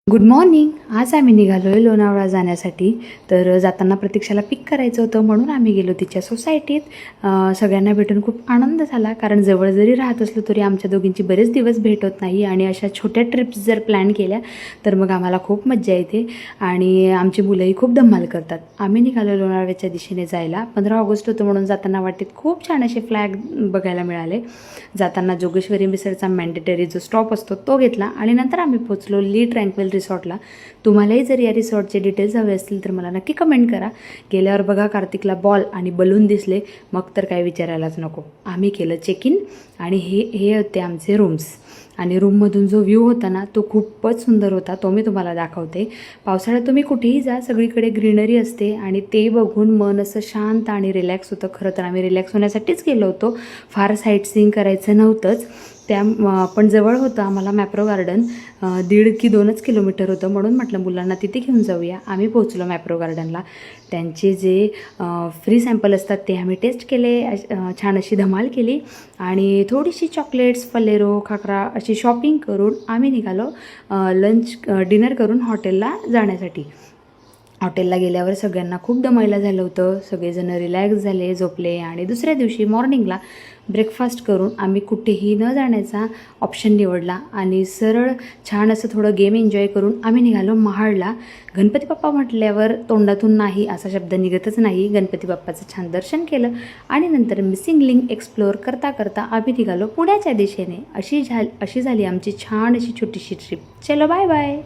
Good morning. आज आम्ही निघालो आहे लोणावळा जाण्यासाठी. तर जाताना प्रतीक्षाला पिक करायचं होतं म्हणून आम्ही गेलो तिच्या सोसायटीत. सगळ्यांना भेटून खूप आनंद झाला, कारण जवळ जरी राहत असलो तरी आमच्या दोघींची बरेच दिवस भेट होत नाही आणि अशा छोट्या ट्रिप्स जर प्लॅन केल्या तर मग आम्हाला खूप मज्जा येते आणि आमची मुलंही खूप धमाल करतात. आम्ही निघालो लोणावळ्याच्या दिशेने जायला. 15 ऑगस्ट होतं म्हणून जाताना वाटेत खूप छान असे फ्लॅग बघायला मिळाले. जाताना जोगेश्वरी मिसळचा मॅन्डेटरी जो स्टॉप असतो तो घेतला आणि नंतर आम्ही पोचलो ली ट्रँक्विल रिसॉर्टला. तुम्हालाही जर या रिसॉर्टचे डिटेल्स हवे असतील तर मला नक्की कमेंट करा. गेल्यावर बघा कार्तिकला बॉल आणि बलून दिसले, मग तर काय विचारायलाच नको. आम्ही केलं चेक इन आणि हे होते आमचे रूम्स. आणि रूममधून जो व्ह्यू होता ना तो खूपच सुंदर होता, तो मी तुम्हाला दाखवते. पावसाळ्यात तुम्ही कुठेही जा, सगळीकडे ग्रीनरी असते आणि ते बघून मन असं शांत आणि रिलॅक्स होतं. खरं तर आम्ही रिलॅक्स होण्यासाठीच गेलो होतो, फार साईट सीइंग करायचं नव्हतंच. पण जवळ होतं आम्हाला मॅप्रो गार्डन. 1.5 की 2च किलोमीटर होतं, म्हणून म्हटलं मुलांना तिथे घेऊन जाऊया. आम्ही पोहोचलो मॅप्रो गार्डनला. त्यांचे जे फ्री सॅम्पल असतात ते आम्ही टेस्ट केले. छान अशी धमाल केली आणि थोडीशी चॉकलेट्स, फलेरो, खाकरा अशी शॉपिंग करून आम्ही निघालो डिनर करून हॉटेलला जाण्यासाठी. हॉटेलला गेल्यावर सगळ्यांना खूप दमायला झालं होतं. सगळेजण रिलॅक्स झाले, झोपले आणि दुसऱ्या दिवशी मॉर्निंगला ब्रेकफास्ट करून आम्ही कुठेही न जाण्याचा ऑप्शन निवडला आणि सरळ छान असं थोडं गेम एन्जॉय करून आम्ही निघालो महाडला. गणपती बाप्पा म्हटल्यावर तोंडातून नाही असा शब्द निघतच नाही. गणपती बाप्पाचं छान दर्शन केलं आणि नंतर मिसिंग लिंक एक्सप्लोअर करता करता आम्ही निघालो पुण्याच्या दिशेने. अशी झाली आमची छान अशी छोटीशी ट्रिप. चलो बाय बाय.